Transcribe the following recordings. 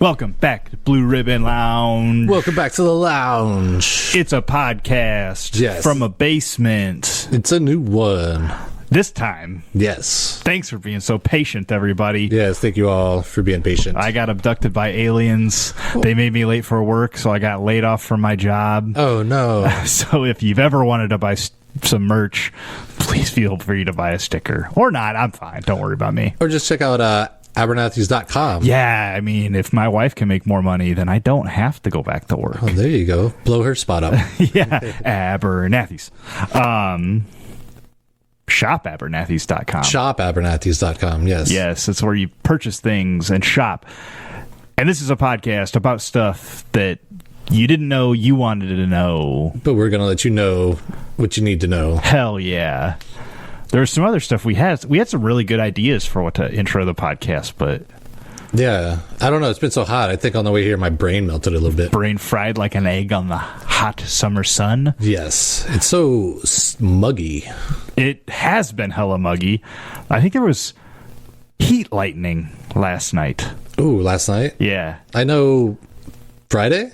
Welcome back to Blue Ribbon Lounge. Welcome back to the lounge. It's a podcast from a basement. It's a new one. This time. Yes. Thanks for being so patient, everybody. Yes, thank you all for being patient. I got abducted by aliens. They made me late for work, so I got laid off from my job. Oh, no. So if you've ever wanted to buy some merch, please feel free to buy a sticker. Or not, I'm fine. Don't worry about me. Or just check out Abernathy's.com. Yeah, I mean, if my wife can make more money, then I don't have to go back to work. Oh, there you go. Blow her spot up. Yeah, Abernathy's. Shop Abernathy's.com. Shop Abernathy's.com, yes. Yes, it's where you purchase things and shop. And this is a podcast about stuff that you didn't know you wanted to know. But we're going to let you know what you need to know. Hell yeah. There's some other stuff we had. We had some really good ideas for what to intro the podcast, but... Yeah. I don't know. It's been so hot. I think on the way here, my brain melted a little bit. Brain fried like an egg on the hot summer sun. Yes. It's so muggy. It has been hella muggy. I think there was heat lightning last night. Ooh, last night? Yeah. I know Friday,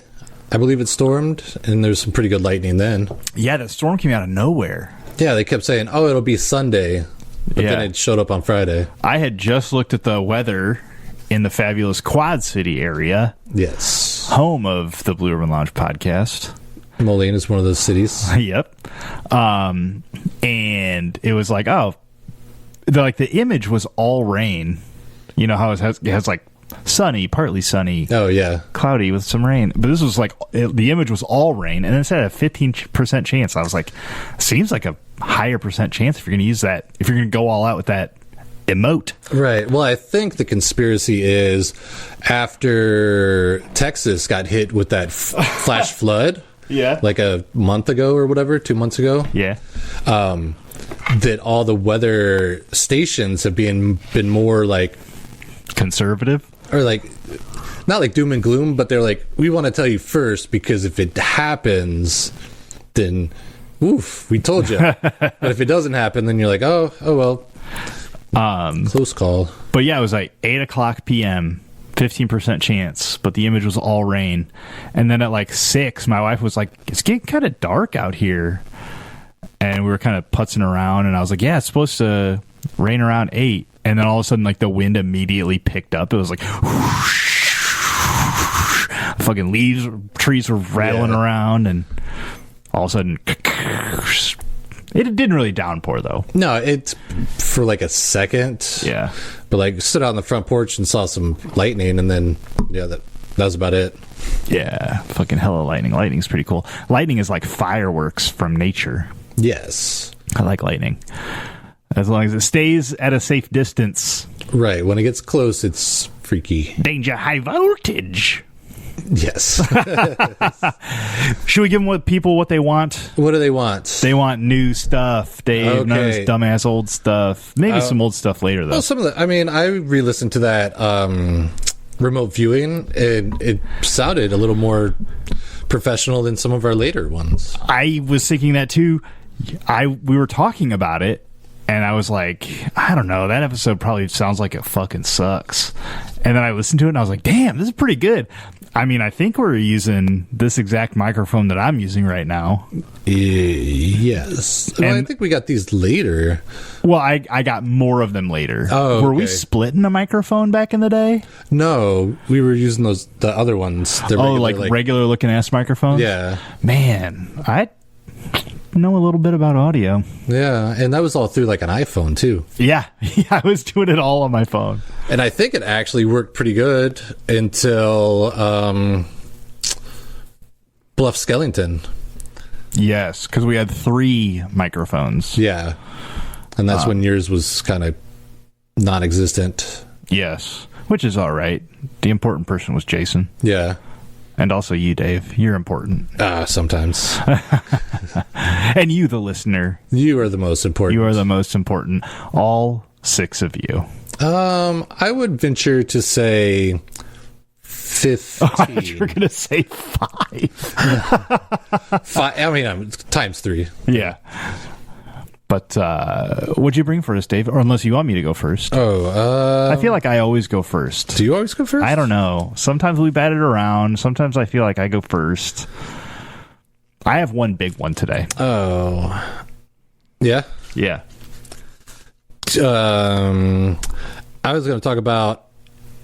I believe it stormed, and there's some pretty good lightning then. Yeah, the storm came out of nowhere. Yeah, they kept saying, oh, it'll be Sunday. But then it showed up on Friday. I had just looked at the weather in the fabulous Quad City area. Yes. Home of the Blue Ribbon Lounge podcast. Moline is one of those cities. Yep. And it was like, the image was all rain. You know how it has like sunny, partly sunny. Oh, yeah. Cloudy with some rain. But this was like, the image was all rain, and it said a 15% chance. I was like, seems like a higher percent chance if you're going to use that, if you're going to go all out with that emote. Right. Well, I think the conspiracy is after Texas got hit with that flash flood. Yeah. Like a month ago or whatever, 2 months ago. Yeah. That all the weather stations have been more like conservative, or like not like doom and gloom, but they're like, we want to tell you first because if it happens, then oof, we told you. But if it doesn't happen, then you're like, oh well. Close call. But yeah, it was like 8:00 p.m. 15% chance, but the image was all rain. And then at like 6, my wife was like, it's getting kind of dark out here. And we were kind of putzing around, and I was like, yeah, it's supposed to rain around 8. And then all of a sudden, like, the wind immediately picked up. It was like, whoosh, fucking leaves, trees were rattling around, and all of a sudden, it didn't really downpour, though. No, it's for like a second. Yeah. But like, stood out on the front porch and saw some lightning, and then, that was about it. Yeah, fucking hella lightning. Lightning's pretty cool. Lightning is like fireworks from nature. Yes. I like lightning. As long as it stays at a safe distance. Right. When it gets close, it's freaky. Danger high voltage. Yes. Should we give them people what they want? What do they want? They want new stuff. None of this dumbass old stuff. Maybe some old stuff later, though. Well, some of the... I mean, I re-listened to that remote viewing, and it sounded a little more professional than some of our later ones. I was thinking that, too. We were talking about it, and I was like, I don't know, that episode probably sounds like it fucking sucks. And then I listened to it, and I was like, damn, this is pretty good. I mean, I think we're using this exact microphone that I'm using right now. Yes. Well, I think we got these later. Well, I got more of them later. Oh, Were we splitting a microphone back in the day? No, we were using the other ones. The regular looking ass microphones? Yeah. Man, I know a little bit about audio. Yeah, and that was all through like an iPhone too. Yeah, I was doing it all on my phone. And I think it actually worked pretty good until Bluff Skellington. Yes, because we had 3 microphones. Yeah, and that's when yours was kind of non-existent. Yes, which is all right. The important person was Jason. Yeah. And also you, Dave. You're important. Sometimes. And you, the listener. You are the most important. You are the most important. All 6 of you. I would venture to say 15. Oh, I thought you were going to say 5. 5. I mean, times 3. Yeah. But what'd you bring for us, Dave? Or unless you want me to go first. I feel like I always go first. Do you always go first? I don't know. Sometimes we bat it around. Sometimes I feel like I go first. I have one big one today. Oh. Yeah? Yeah. I was going to talk about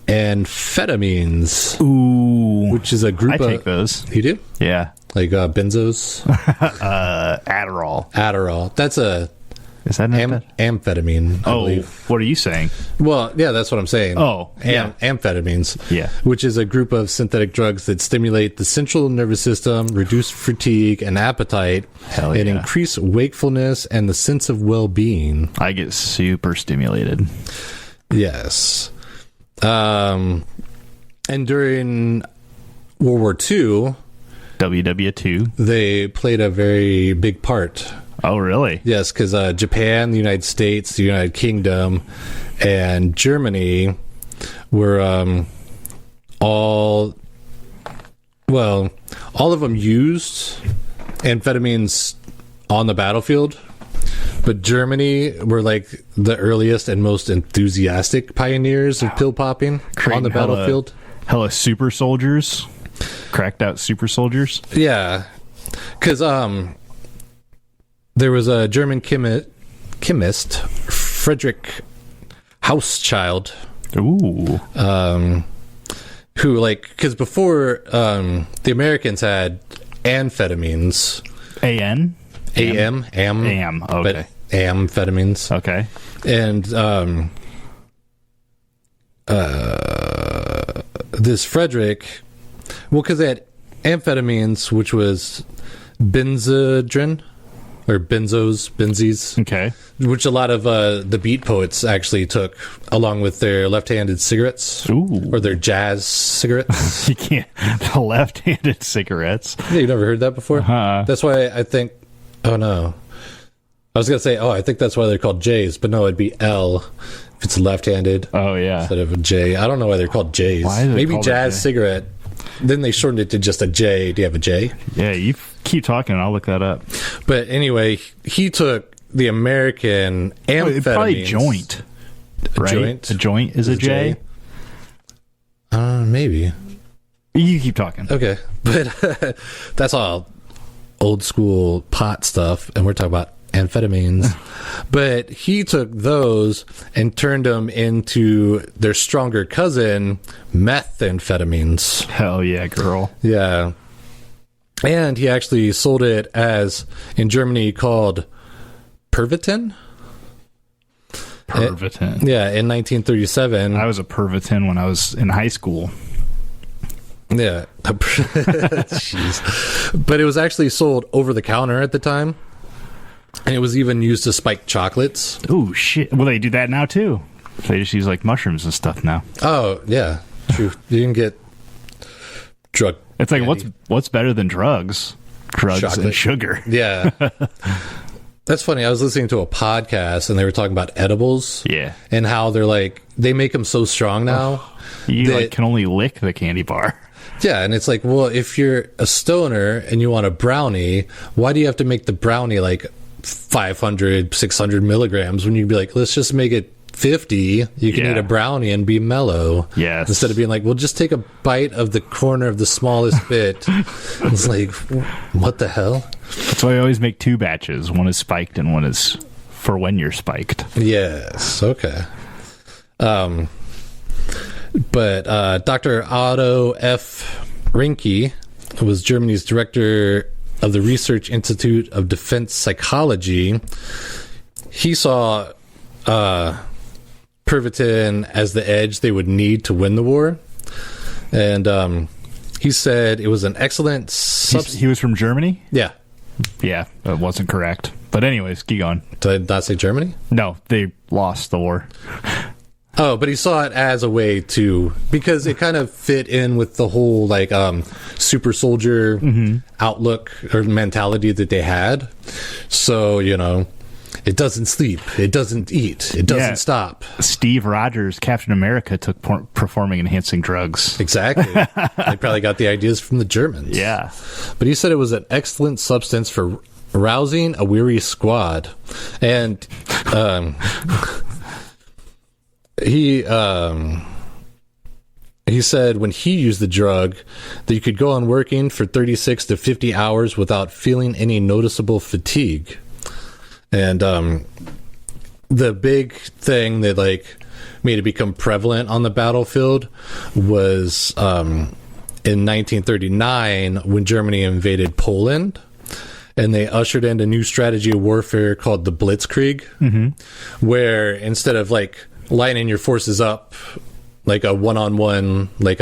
amphetamines. Ooh. Which is a group I take those. You do? Yeah. Like benzos? Adderall. Adderall. That's a... Is that an amphetamine, I believe. What are you saying? Well, yeah, that's what I'm saying. Oh, yeah. Amphetamines. Yeah. Which is a group of synthetic drugs that stimulate the central nervous system, reduce fatigue and appetite, and increase wakefulness and the sense of well-being. I get super stimulated. Yes. And during World War II... WW2. They played a very big part. Oh, really? Yes, because Japan, the United States, the United Kingdom, and Germany were all of them used amphetamines on the battlefield, but Germany were like the earliest and most enthusiastic pioneers of pill popping on the battlefield. Hella super soldiers. Cracked out super soldiers. Yeah, because there was a German chemist, Friedrich Hauschild. Ooh. Who, like, because before the Americans had amphetamines. AM. But Okay. amphetamines. Okay. And this Frederick, well, because they had amphetamines, which was benzodrine, or benzies. Okay. Which a lot of the beat poets actually took along with their left-handed cigarettes. Ooh. Or their jazz cigarettes. You can't. The left-handed cigarettes. Yeah, you never heard that before? Uh-huh. That's why I think... Oh, no. I was going to say, I think that's why they're called J's, but no, it'd be L if it's left-handed. Oh, yeah. Instead of a J. I don't know why they're called J's. Why maybe jazz cigarette. Then they shortened it to just a J. Do you have a J? Yeah, you keep talking. I'll look that up. But anyway, he took the American amphetamines. Probably joint. Right? A joint is a J? Maybe. You keep talking. Okay. But that's all old school pot stuff, and we're talking about amphetamines. But he took those and turned them into their stronger cousin, methamphetamines. Hell yeah, girl. Yeah. And he actually sold it as, in Germany, called Pervitin. Yeah, in 1937. I was a Pervitin when I was in high school. Yeah. Jeez. But it was actually sold over the counter at the time. And it was even used to spike chocolates. Oh, shit. Well, they do that now, too. They just use, like, mushrooms and stuff now. Oh, yeah. True. You can get drug. It's like, what's better than drugs? Drugs Chocolate. and sugar. Yeah. That's funny. I was listening to a podcast, and they were talking about edibles. Yeah. And how they're like, they make them so strong now. You can only lick the candy bar. Yeah, and it's like, well, if you're a stoner and you want a brownie, why do you have to make the brownie like 500, 600 milligrams when you'd be like, let's just make it 50. You can eat a brownie and be mellow. Yes. Instead of being like, well, just take a bite of the corner of the smallest bit. It's like, what the hell? That's why I always make 2 batches. One is spiked and one is for when you're spiked. Yes. Okay. But Dr. Otto F. Rinke was Germany's director of the Research Institute of Defense Psychology. He saw Pervitin as the edge they would need to win the war. And he said it was an excellent... He was from Germany? Yeah. Yeah, that wasn't correct. But anyways, keep going. Did I not say Germany? No, they lost the war. Oh, but he saw it as a way to, because it kind of fit in with the whole like super soldier outlook or mentality that they had. So, you know, it doesn't sleep, it doesn't eat, it doesn't stop. Steve Rogers, Captain America, took performing enhancing drugs. Exactly. They probably got the ideas from the Germans. Yeah. But he said it was an excellent substance for rousing a weary squad. And he said when he used the drug that you could go on working for 36 to 50 hours without feeling any noticeable fatigue. And the big thing that like made it become prevalent on the battlefield was in 1939 when Germany invaded Poland, and they ushered in a new strategy of warfare called the Blitzkrieg, where instead of like lining your forces up like a one-on-one, like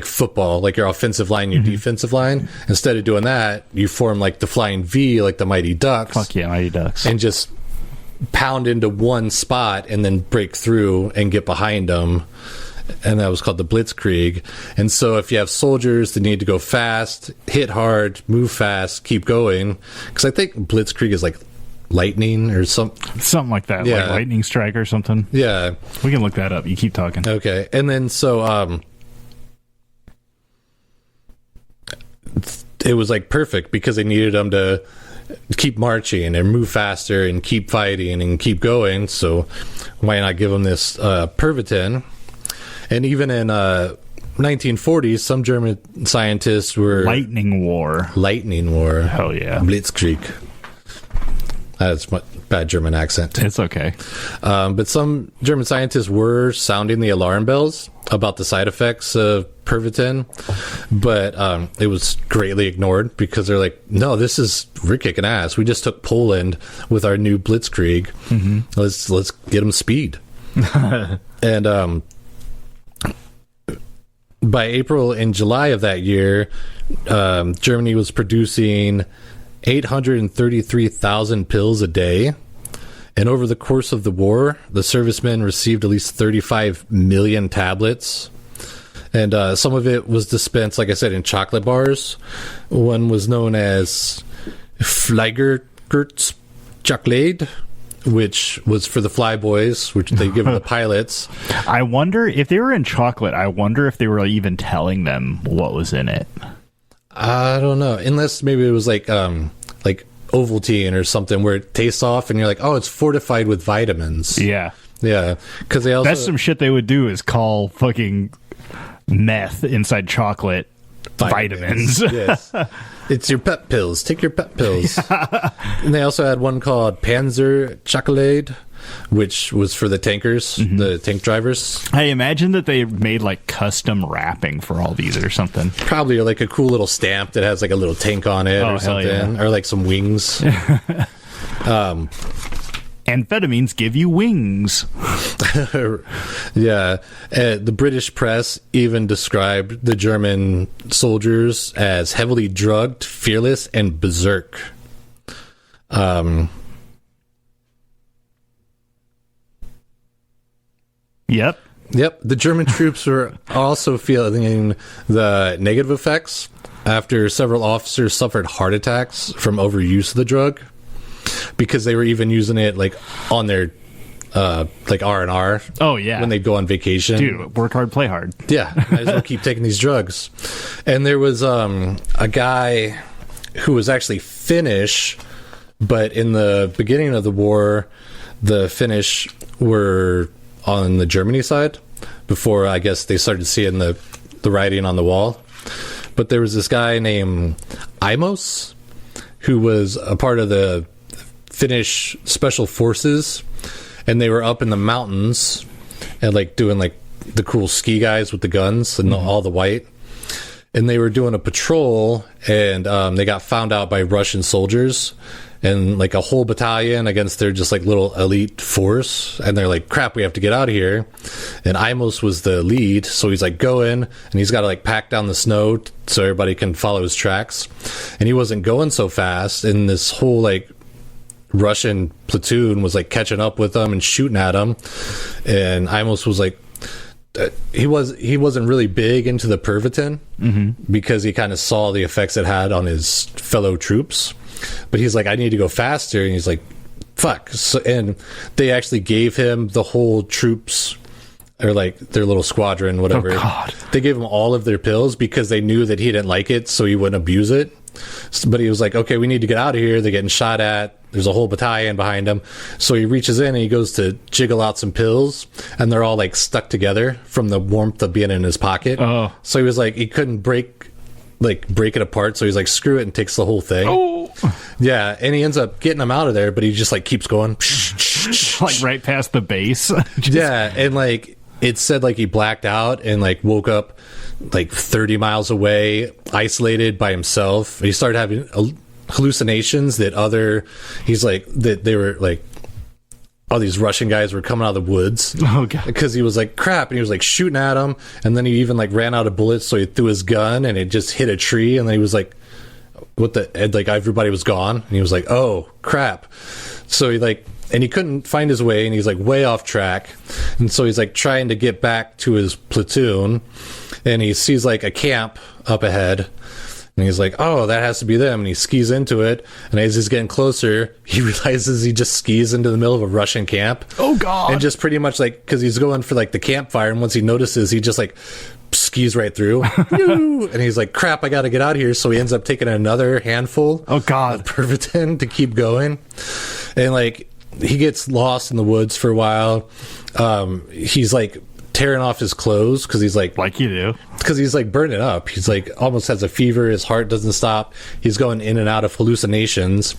football, like your offensive line, your defensive line, instead of doing that, you form like the flying V, like the Mighty Ducks. Fuck yeah, Mighty Ducks. And just pound into one spot and then break through and get behind them. And that was called the Blitzkrieg. And so if you have soldiers that need to go fast, hit hard, move fast, keep going, because I think Blitzkrieg is like lightning or something like that, like lightning strike or something. Yeah, we can look that up. You keep talking. Okay. And then so it was like perfect because they needed them to keep marching and move faster and keep fighting and keep going. So why not give them this Pervitin? And even in 1940s, some German scientists were... Lightning War. Hell yeah. Blitzkrieg. That's my bad German accent. It's okay. But some German scientists were sounding the alarm bells about the side effects of Pervitin, but it was greatly ignored because they're like, no, we're kicking ass. We just took Poland with our new Blitzkrieg. Let's get them speed. And by April and July of that year, Germany was producing 833,000 pills a day. And over the course of the war, the servicemen received at least 35 million tablets. And some of it was dispensed, like I said, in chocolate bars. One was known as Fliegergertz Chocolate, which was for the flyboys, which they give the pilots. I wonder if they were in chocolate. I wonder if they were even telling them what was in it. I don't know, unless maybe it was like Ovaltine or something where it tastes off, and you're like, oh, it's fortified with vitamins. Yeah, because they also that's some shit they would do is call fucking meth inside chocolate vitamins. Yes. It's your pet pills. Take your pet pills. And they also had one called Panzer Chocolate, which was for the tankers, the tank drivers. I imagine that they made like custom wrapping for all these or something. Probably like a cool little stamp that has like a little tank on it or something, or like some wings. Amphetamines give you wings. Yeah. The British press even described the German soldiers as heavily drugged, fearless, and berserk. Yep. The German troops were also feeling the negative effects after several officers suffered heart attacks from overuse of the drug, because they were even using it like on their like R&R. Oh yeah, when they go on vacation. Dude, work hard, play hard. Yeah, might as well keep taking these drugs. And there was a guy who was actually Finnish, but in the beginning of the war, the Finnish were on the Germany side before I guess they started seeing the writing on the wall. But there was this guy named Imos who was a part of the Finnish special forces, and they were up in the mountains and like doing like the cool ski guys with the guns and all the white, and they were doing a patrol, and they got found out by Russian soldiers and like a whole battalion against their just like little elite force, and they're like, crap, we have to get out of here. And Imos was the lead, so he's like going, and he's got to like pack down the snow so everybody can follow his tracks, and he wasn't going so fast, and this whole like Russian platoon was like catching up with them and shooting at him. And Imos was like, he wasn't really big into the Pervitin because he kind of saw the effects it had on his fellow troops. But he's like, I need to go faster. And he's like, fuck. So, and they actually gave him the whole troops, or like their little squadron, whatever. Oh, God. They gave him all of their pills because they knew that he didn't like it, so he wouldn't abuse it. But he was like, okay, we need to get out of here. They're getting shot at. There's a whole battalion behind him. So he reaches in and he goes to jiggle out some pills, and they're all like stuck together from the warmth of being in his pocket. Oh. So he was like, he couldn't break it apart. So he's like, screw it, and takes the whole thing. Oh. Yeah. And he ends up getting him out of there, but he just like keeps going. Like right past the base. Yeah. And like, it said like he blacked out and like woke up like 30 miles away, isolated by himself. He started having hallucinations that they were like, all these Russian guys were coming out of the woods. Oh god! Because he was like crap, and he was like shooting at them, and then he even like ran out of bullets, so he threw his gun and it just hit a tree, and then he was like, "What the?" And like everybody was gone, and he was like, "Oh crap!" So he like, and he couldn't find his way, and he's like way off track, and so he's like trying to get back to his platoon, and he sees like a camp up ahead. And he's like, oh, that has to be them. And he skis into it. And as he's getting closer, he realizes he just skis into the middle of a Russian camp. Oh, God. And just pretty much like, because he's going for like the campfire. And once he notices, he just like skis right through. And he's like, crap, I got to get out of here. So he ends up taking another handful of Pervitin to keep going. And like, he gets lost in the woods for a while. He's like tearing off his clothes because he's like you do, because he's like burning up. He's like almost has a fever. His heart doesn't stop. He's going in and out of hallucinations.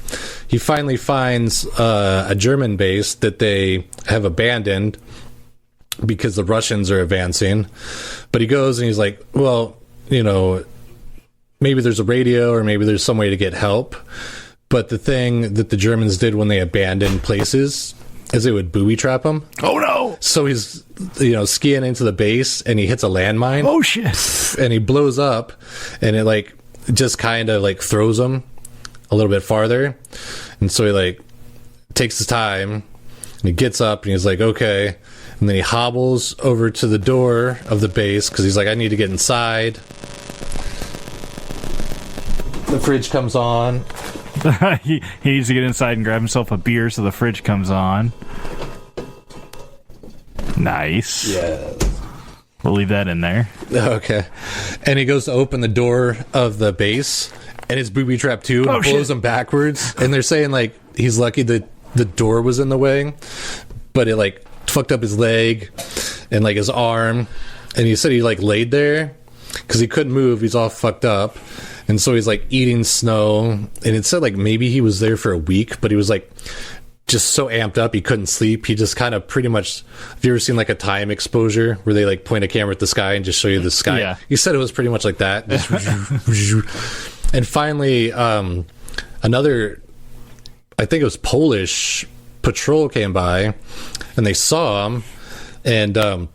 He finally finds a German base that they have abandoned because the Russians are advancing. But he goes and he's like, well, you know, maybe there's a radio or maybe there's some way to get help. But the thing that the Germans did when they abandoned places is they would booby trap him. Oh no! So he's, you know, skiing into the base and he hits a landmine. Oh shit! And he blows up, and it like just kind of like throws him a little bit farther. And so he like takes his time and he gets up and he's like, okay. And then he hobbles over to the door of the base because he's like, I need to get inside. The fridge comes on. he needs to get inside and grab himself a beer, so the fridge comes on. Nice. Yeah. We'll leave that in there. Okay. And he goes to open the door of the base, and it's booby trapped too, and blows him backwards. And they're saying, like, he's lucky that the door was in the way, but it, like, fucked up his leg and, like, his arm. And he said he, like, laid there because he couldn't move. He's all fucked up. And so he's like eating snow, and it said like maybe he was there for a week, but he was like just so amped up he couldn't sleep. He just kind of pretty much, have you ever seen like a time exposure where they like point a camera at the sky and just show you the sky? Yeah. He said it was pretty much like that. And finally, another, I think it was Polish patrol came by, and they saw him, and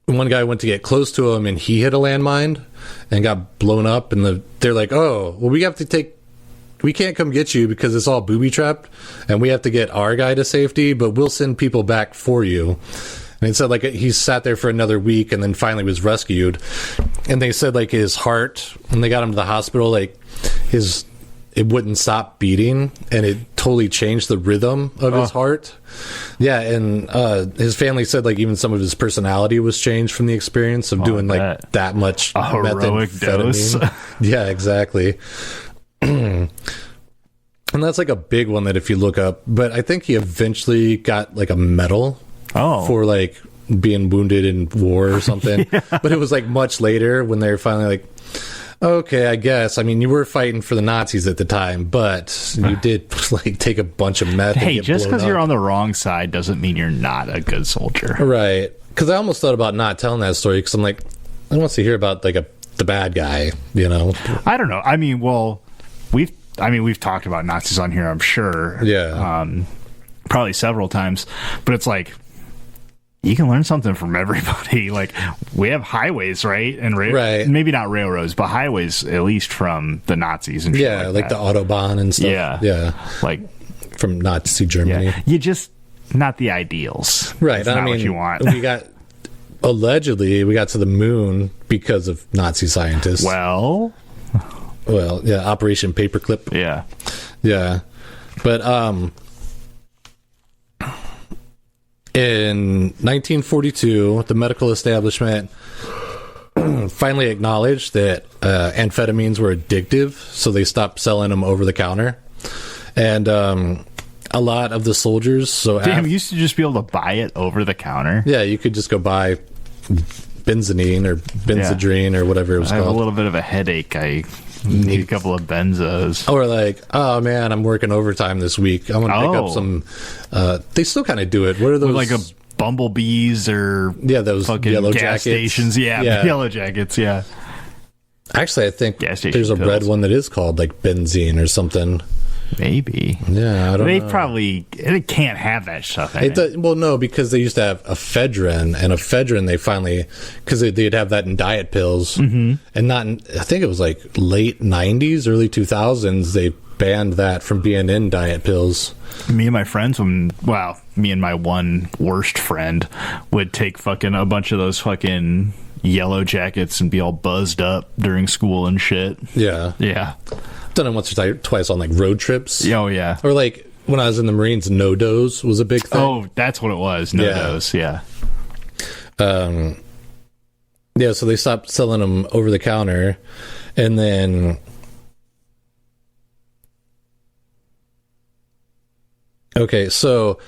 one guy went to get close to him, and he hit a landmine and got blown up, and they're like, oh, well, we can't come get you because it's all booby trapped, and we have to get our guy to safety, but we'll send people back for you. And it said like he sat there for another week and then finally was rescued. And they said like his heart, when they got him to the hospital, like it wouldn't stop beating, and it totally changed the rhythm of his heart. Yeah, and his family said like even some of his personality was changed from the experience of doing like that much a heroic dose. Yeah, exactly. And that's like a big one that if you look up, but I think he eventually got like a medal for like being wounded in war or something. Yeah. But it was like much later when they were finally like, okay, I guess. I mean, you were fighting for the Nazis at the time, but you did like take a bunch of meth. Hey, just because you're on the wrong side doesn't mean you're not a good soldier, right? Because I almost thought about not telling that story because I'm like, I want to hear about like the bad guy, you know? I don't know. I mean, well, we've talked about Nazis on here, I'm sure. Yeah. Probably several times, but it's like, you can learn something from everybody. Like, we have highways, right? And right. Maybe not railroads, but highways, at least from the Nazis and shit like the Autobahn and stuff. Yeah. Yeah. Like, from Nazi Germany. Yeah. You just, not the ideals. Right. That's not what you want. Allegedly, we got to the moon because of Nazi scientists. Well, yeah, Operation Paperclip. Yeah. Yeah. But, in 1942, the medical establishment finally acknowledged that amphetamines were addictive, so they stopped selling them over the counter. And a lot of the soldiers... you used to just be able to buy it over the counter? Yeah, you could just go buy benzonine or benzodrine or whatever it was called. I have a little bit of a headache. I need a couple of benzos. Or like, oh man, I'm working overtime this week. I'm going to pick up some... they still kind of do it. What are those... Like a bumblebees or those fucking yellow gas jackets. stations. Yeah, yellow jackets, yeah. Actually, I think there's a pills. red one that is called like benzene or something. Maybe. Yeah, I don't know. It can't have that stuff in it. Well, no, because they used to have ephedrine, and ephedrine they finally, because they'd have that in diet pills, and not in, I think it was like late 90s, early 2000s, they banned that from being in diet pills. Me and my friends, me and my one worst friend would take fucking a bunch of those fucking yellow jackets and be all buzzed up during school and shit. Yeah. Yeah. Done it once or twice on like road trips. Oh yeah. Or like when I was in the Marines, no-dose was a big thing. Oh, that's what it was. No-dose, yeah. Yeah, so they stopped selling them over the counter, and then okay, so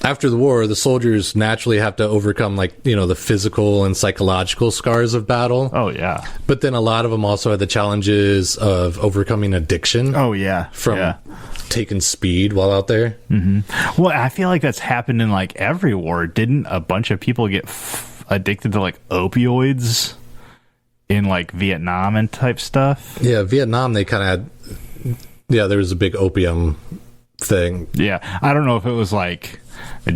after the war, the soldiers naturally have to overcome, like, the physical and psychological scars of battle. Oh, yeah. But then a lot of them also had the challenges of overcoming addiction. Oh, yeah. From taking speed while out there. Mm-hmm. Well, I feel like that's happened in, like, every war. Didn't a bunch of people get addicted to, like, opioids in, like, Vietnam and type stuff? Yeah, Vietnam, they kind of had... Yeah, there was a big opium thing. Yeah. I don't know if it was, like...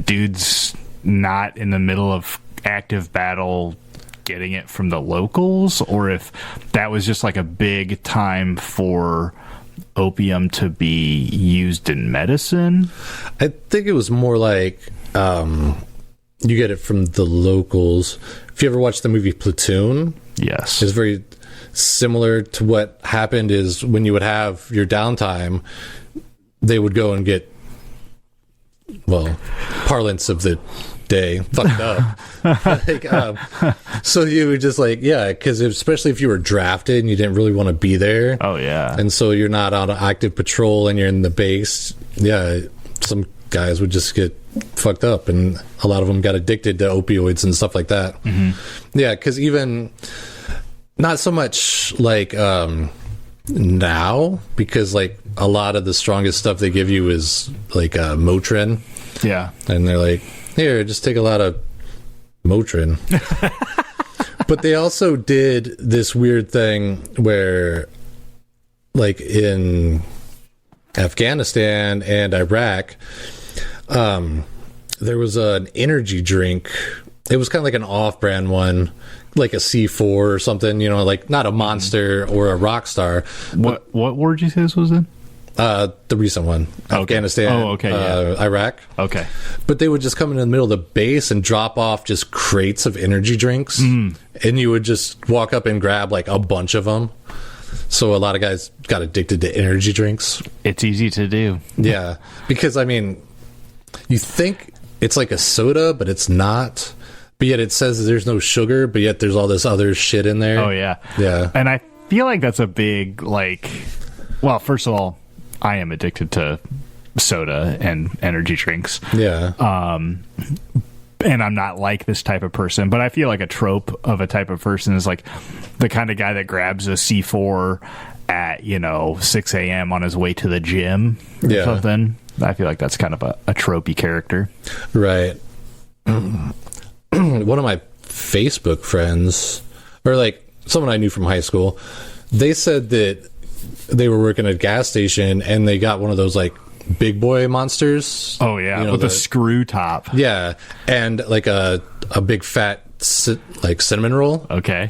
dudes not in the middle of active battle getting it from the locals, or if that was just like a big time for opium to be used in medicine. I think it was more like you get it from the locals. If you ever watched the movie Platoon, yes, it's very similar to what happened. Is when you would have your downtime, they would go and get, well, parlance of the day, fucked up. So you were just like, yeah, because especially if you were drafted and you didn't really want to be there. Oh, yeah. And so you're not on active patrol and you're in the base. Yeah, some guys would just get fucked up, and a lot of them got addicted to opioids and stuff like that. Mm-hmm. Yeah, because even not so much like now, because like a lot of the strongest stuff they give you is like Motrin. Yeah. And they're like, here, just take a lot of Motrin. But they also did this weird thing where, like in Afghanistan and Iraq, there was an energy drink. It was kind of like an off-brand one, like a C4 or something, like not a Monster or a Rockstar. What war did you say this was in? The recent one, okay. Afghanistan, Iraq. Okay. But they would just come in the middle of the base and drop off just crates of energy drinks, and you would just walk up and grab like a bunch of them. So a lot of guys got addicted to energy drinks. It's easy to do. Yeah, because I mean, you think it's like a soda, but it's not. But yet it says there's no sugar, but yet there's all this other shit in there. Oh, yeah. Yeah. And I feel like that's a big, like... Well, first of all, I am addicted to soda and energy drinks. Yeah. And I'm not like this type of person, but I feel like a trope of a type of person is like the kind of guy that grabs a C4 at, 6 a.m. on his way to the gym or something. I feel like that's kind of a tropey character. Right. One of my Facebook friends, or like someone I knew from high school, they said that they were working at a gas station and they got one of those like big boy monsters. Oh yeah, with the screw top. Yeah, and like a big fat like cinnamon roll. Okay.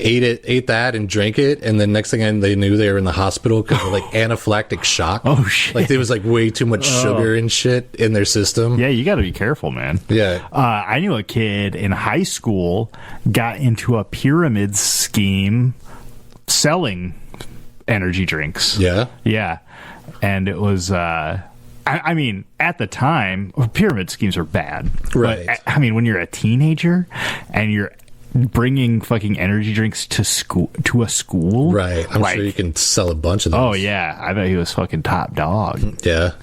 Ate that and drank it, and then next thing they knew they were in the hospital because of like anaphylactic shock. Oh shit! Like there was like way too much sugar and shit in their system. Yeah, you got to be careful, man. Yeah. I knew a kid in high school got into a pyramid scheme selling energy drinks. Yeah. Yeah, and it was. I mean, at the time, pyramid schemes are bad. Right. But, I mean, when you're a teenager and you're bringing fucking energy drinks to a school. Right. I'm like, sure you can sell a bunch of those. Oh yeah, I bet he was fucking top dog. Yeah.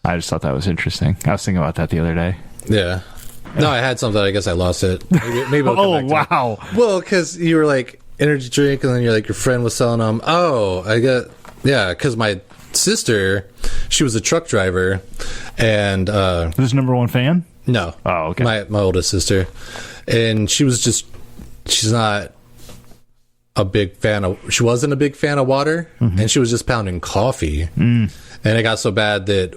I just thought that was interesting. I was thinking about that the other day. Yeah. No, I had something. I guess I lost it. Maybe I'll come back to wow. it. Well, because you were like energy drink, and then you're like your friend was selling them. Oh, because my sister, she was a truck driver, and This number one fan? no, Oh, okay. my oldest sister, and she's not a big fan of. She wasn't a big fan of water, and she was just pounding coffee, and it got so bad that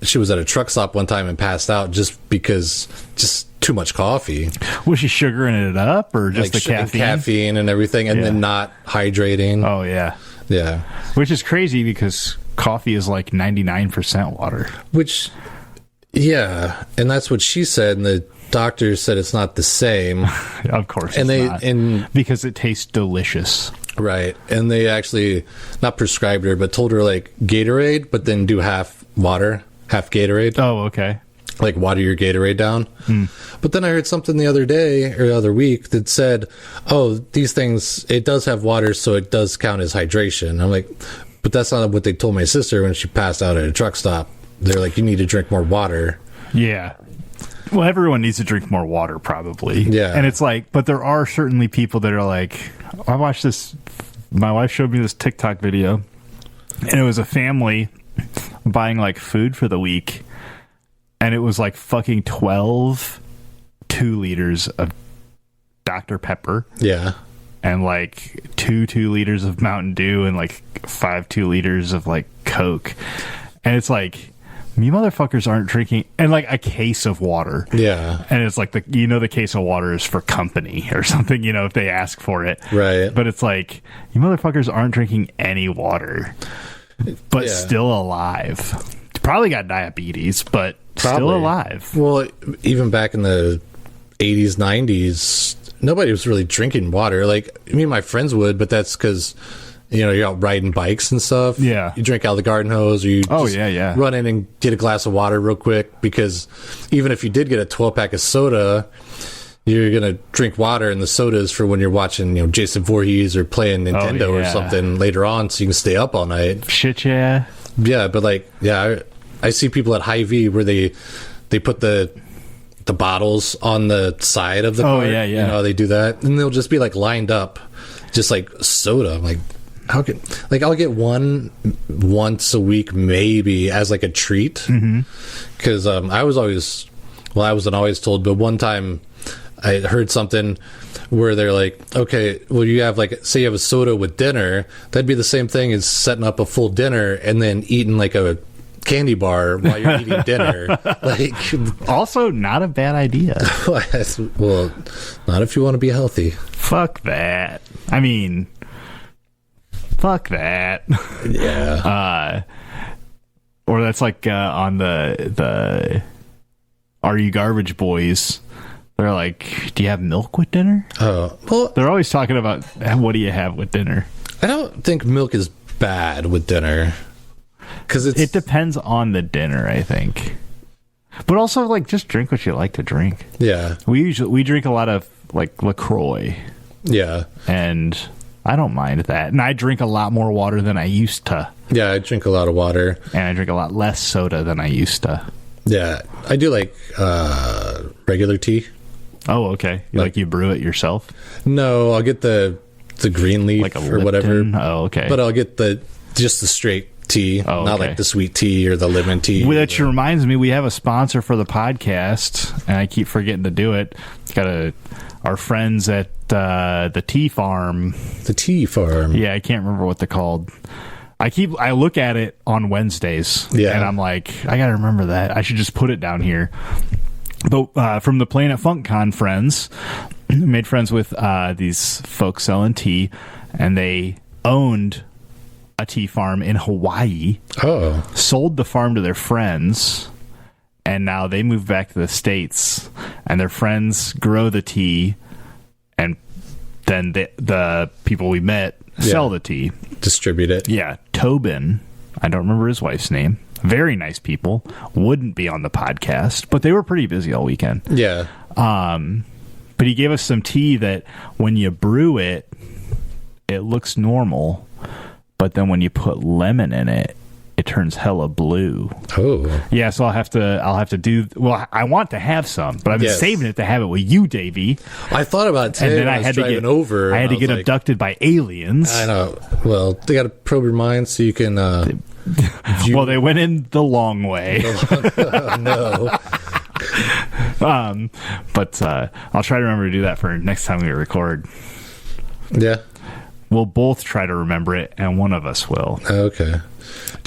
she was at a truck stop one time and passed out just too much coffee. Was she sugaring it up or just the caffeine and everything, and then not hydrating? Oh yeah. Yeah. Which is crazy because coffee is like 99% water. Which, yeah, and that's what she said, and the doctor said it's not the same. Of course, and it's not. Because it tastes delicious. Right, and they actually not prescribed her, but told her like Gatorade, but then do half water, half Gatorade. Oh, okay. Like water your Gatorade down. But then I heard something the other day or the other week that said, "Oh, these things it does have water, so it does count as hydration." I'm like, but that's not what they told my sister when she passed out at a truck stop. They're like, you need to drink more water. Yeah. Well, everyone needs to drink more water, probably. Yeah. And it's like, but there are certainly people that are like, I watched this, my wife showed me this TikTok video, and it was a family buying like food for the week, and it was like fucking 12 2-liters of Dr. Pepper. Yeah. And like 2 liters of Mountain Dew and like 5 2-liters of like Coke. And it's like, you motherfuckers aren't drinking, and like a case of water. Yeah. And it's like, the case of water is for company or something, if they ask for it. Right. But it's like, you motherfuckers aren't drinking any water, but still alive. Probably got diabetes, but still alive. Well, even back in the 80s, 90s, nobody was really drinking water. Like, me and my friends would, but that's because, you're out riding bikes and stuff. Yeah. You drink out of the garden hose, or you run in and get a glass of water real quick, because even if you did get a 12-pack of soda, you're going to drink water, and the soda is for when you're watching, Jason Voorhees or playing Nintendo or something later on, so you can stay up all night. Shit, yeah. Yeah, but I see people at Hy-Vee where they put the bottles on the side of the cart. Oh, yeah. They do that, and they'll just be like lined up, just like soda. I'm like, how can I'll get one once a week maybe as like a treat, because I wasn't always told, but one time I heard something where they're like, okay, well, you have say you have a soda with dinner, that'd be the same thing as setting up a full dinner and then eating like a candy bar while you're eating dinner. Also not a bad idea. Well, not if you want to be healthy. Fuck that. I mean, fuck that. Yeah. Or that's like on the Are You Garbage Boys? They're like, do you have milk with dinner? Oh, well, they're always talking about what do you have with dinner. I don't think milk is bad with dinner, because it depends on the dinner, I think. But also, just drink what you like to drink. Yeah, we drink a lot of LaCroix. Yeah, and I don't mind that. And I drink a lot more water than I used to. Yeah, I drink a lot of water, and I drink a lot less soda than I used to. Yeah, I do regular tea. Oh, okay. You brew it yourself? No, I'll get the green leaf or Lipton? whatever. Oh, okay. But I'll get just the straight tea, not like the sweet tea or the lemon tea. Which reminds me, we have a sponsor for the podcast, and I keep forgetting to do it. Got our friends at the Tea Farm. The Tea Farm. Yeah, I can't remember what they're called. I look at it on Wednesdays, and I'm like, I gotta remember that. I should just put it down here. But from the Planet FunkCon friends, made friends with these folks selling tea, and they owned a tea farm in Hawaii. Oh. Sold the farm to their friends, and now they moved back to the States, and their friends grow the tea, and then the people we met sell the tea. Distribute it. Yeah. Tobin, I don't remember his wife's name. Very nice people. Wouldn't be on the podcast, but they were pretty busy all weekend. Yeah. But he gave us some tea that when you brew it, it looks normal, but then when you put lemon in it, it turns hella blue. Oh. Yeah, so I'll have to do, well, I want to have some, but I've been saving it to have it with you, Davey. I thought about it today, and then I had to get abducted by aliens. I know. Well, they got to probe your mind so you can well, they went in the long way. No. But I'll try to remember to do that for next time we record. Yeah. We'll both try to remember it, and one of us will. Okay.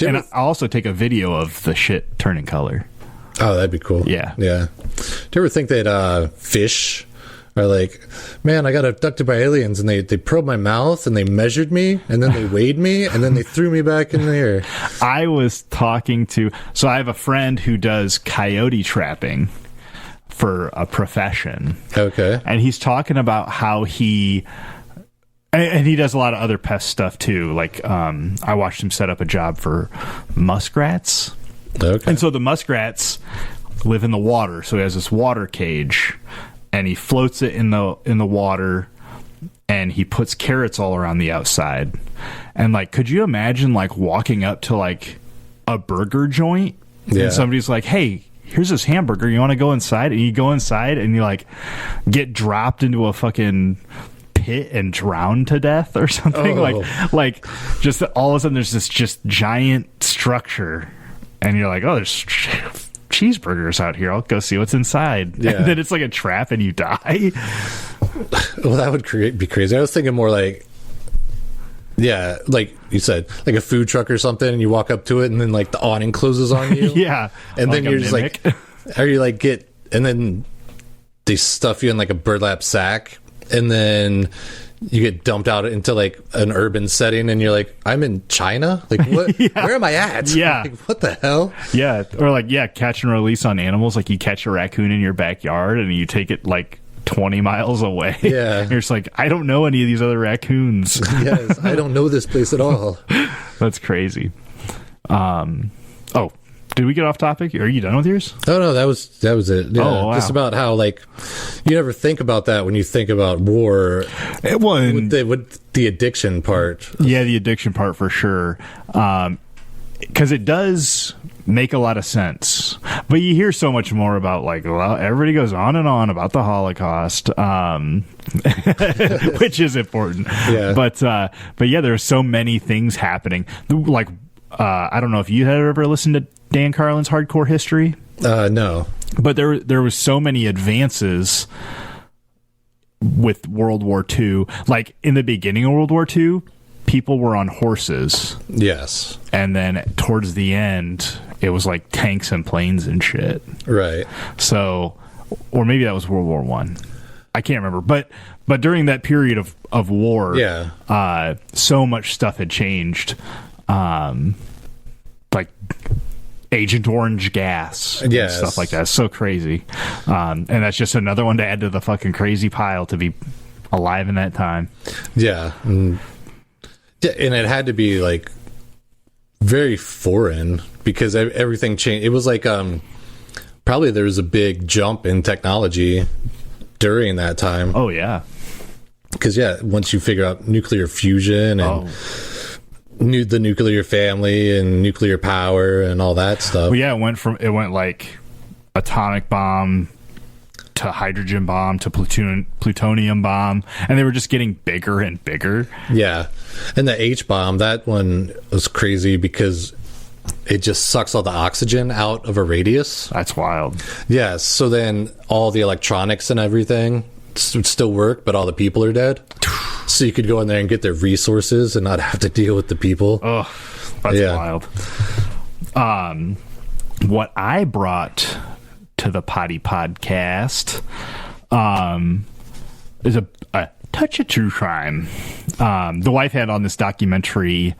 And I'll also take a video of the shit turning color. Oh, that'd be cool. Yeah. Yeah. Do you ever think that fish are like, man, I got abducted by aliens, and they probed my mouth, and they measured me, and then they weighed me, and then they threw me back in the air? I was talking to... So I have a friend who does coyote trapping for a profession. Okay. And he's talking about how he... And he does a lot of other pest stuff too. Like, I watched him set up a job for muskrats. Okay. And so the muskrats live in the water. So he has this water cage, and he floats it in the water, and he puts carrots all around the outside. And like, could you imagine like walking up to like a burger joint, and somebody's like, "Hey, here's this hamburger. You want to go inside?" And you go inside, and you like get dropped into a fucking pit and drown to death or something. Like just all of a sudden there's this just giant structure, and you're like, oh, there's cheeseburgers out here, I'll go see what's inside. And then it's like a trap and you die. Well, that would be crazy. I was thinking more like, yeah, like you said, like a food truck or something, and you walk up to it, and then like the awning closes on you. Yeah. And like then you're just like, are you like and then they stuff you in like a burlap sack, and then you get dumped out into like an urban setting, and you're like, I'm in China? Like, what? Where am I at? Yeah. Like, what the hell? Yeah. Or like, catch and release on animals. Like you catch a raccoon in your backyard and you take it like 20 miles away. Yeah. You're just like, I don't know any of these other raccoons. Yes. I don't know this place at all. That's crazy. Did we get off topic? Are you done with yours? Oh no, that was it. Yeah. Oh, wow. Just about how like you never think about that when you think about war. With the addiction part. Yeah, the addiction part for sure. Because it does make a lot of sense. But you hear so much more about like, well, everybody goes on and on about the Holocaust, which is important. Yeah. But yeah, there are so many things happening. Like, I don't know if you had ever listened to Dan Carlin's Hardcore History. No. But there was so many advances with World War II. Like in the beginning of World War II, people were on horses. Yes. And then towards the end, it was like tanks and planes and shit. Right. So, or maybe that was World War One. I can't remember. But during that period of war, so much stuff had changed. Like Agent Orange gas and stuff like that. It's so crazy. And that's just another one to add to the fucking crazy pile to be alive in that time. Yeah. And it had to be like very foreign because everything changed. It was like probably there was a big jump in technology during that time. Oh, yeah. Because, once you figure out nuclear fusion and the nuclear family and nuclear power and all that stuff. Well, yeah, it went like atomic bomb to hydrogen bomb to plutonium bomb, and they were just getting bigger and bigger. Yeah. And the H bomb, that one was crazy because it just sucks all the oxygen out of a radius. That's wild. Yeah, so then all the electronics and everything would still work, but all the people are dead. So you could go in there and get their resources and not have to deal with the people. Oh, that's wild. What I brought to the Potty Podcast is a touch of true crime. The wife had on this documentary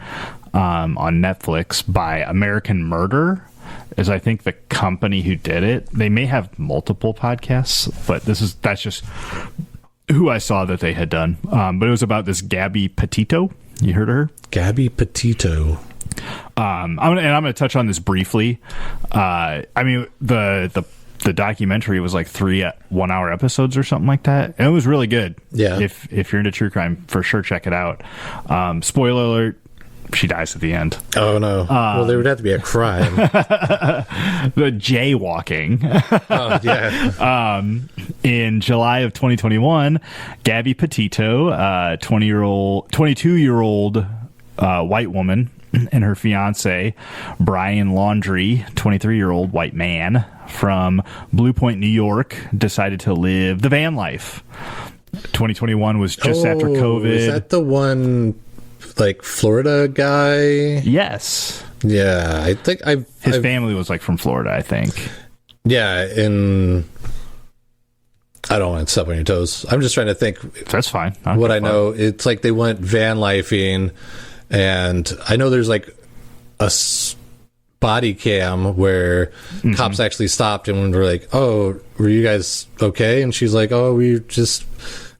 on Netflix by American Murder, is I think the company who did it. They may have multiple podcasts, but that's just who I saw that they had done. But it was about this Gabby Petito. You heard of her? Gabby Petito. I'm gonna touch on this briefly. I mean, the the documentary was like 3 1-hour episodes or something like that, and it was really good. Yeah. If you're into true crime, for sure check it out. Spoiler alert, she dies at the end. Oh no. Well, there would have to be a crime. The jaywalking. Oh yeah. In July of 2021, Gabby Petito, 22-year-old white woman, and her fiance, Brian Laundrie, 23-year-old white man from Blue Point, New York, decided to live the van life. 2021 was just after COVID. Is that the one, like, Florida guy? Yes. Yeah, I think his family was like from Florida, I think. Yeah, and I don't want to step on your toes. I'm just trying to think. That's fine. What I know, it's like they went van lifing, and I know there's like a body cam where cops actually stopped and were like, "Oh, were you guys okay?" And she's like, "Oh, we just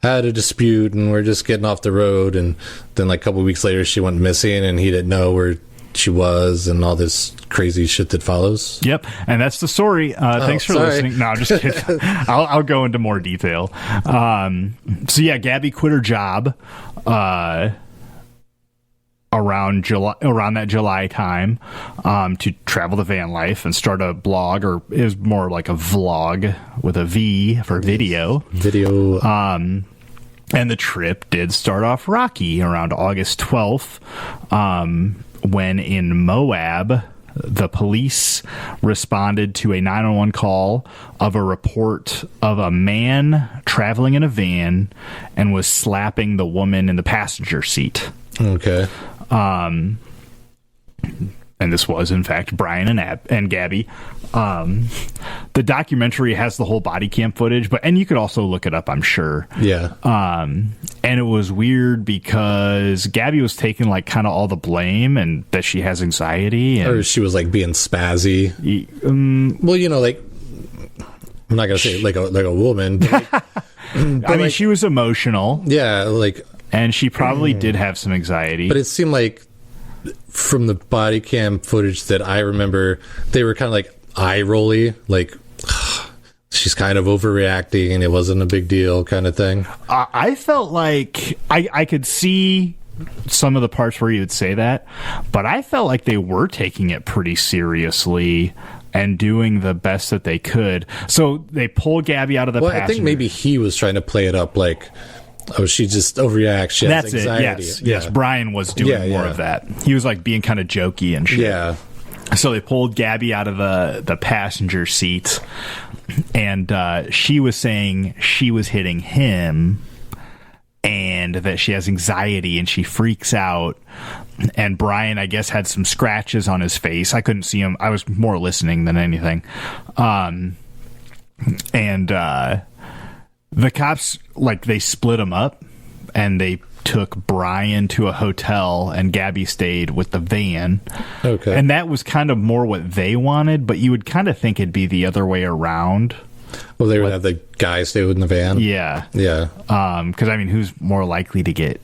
had a dispute and we're just getting off the road." And then like a couple of weeks later, she went missing, and he didn't know where she was, and all this crazy shit that follows. Yep, and that's the story. Thanks for listening. No, I'm just kidding. I'll go into more detail. So yeah, Gabby quit her job around that July time to travel the van life and start a blog, or it was more like a vlog with a V for video. And the trip did start off rocky around August 12th, when in Moab, the police responded to a 911 call of a report of a man traveling in a van and was slapping the woman in the passenger seat. Okay. And this was, in fact, Brian and Gabby. The documentary has the whole body cam footage, and you could also look it up, I'm sure. Yeah. And it was weird because Gabby was taking like kind of all the blame, and that she has anxiety, and or she was like being spazzy. Well, you know, like, I'm not gonna say like a woman. But like, I mean, she was emotional. Yeah, like, and she probably did have some anxiety. But it seemed like from the body cam footage that I remember, they were kind of like eye rolly, like she's kind of overreacting and it wasn't a big deal kind of thing. I felt like I could see some of the parts where you would say that, but I felt like they were taking it pretty seriously and doing the best that they could. So they pulled Gabby out of the passenger. I think maybe he was trying to play it up like, oh, she just overreacts. She has anxiety. It. Yes. Brian was doing more of that. He was like being kind of jokey and shit. Yeah. So they pulled Gabby out of the passenger seat, and she was saying she was hitting him and that she has anxiety and she freaks out. And Brian, I guess, had some scratches on his face. I couldn't see him. I was more listening than anything. The cops, like, they split them up, and they took Brian to a hotel, and Gabby stayed with the van. Okay. And that was kind of more what they wanted, but you would kind of think it'd be the other way around. Well, they would have the guy stay in the van? Yeah. Yeah. Because, I mean, who's more likely to get,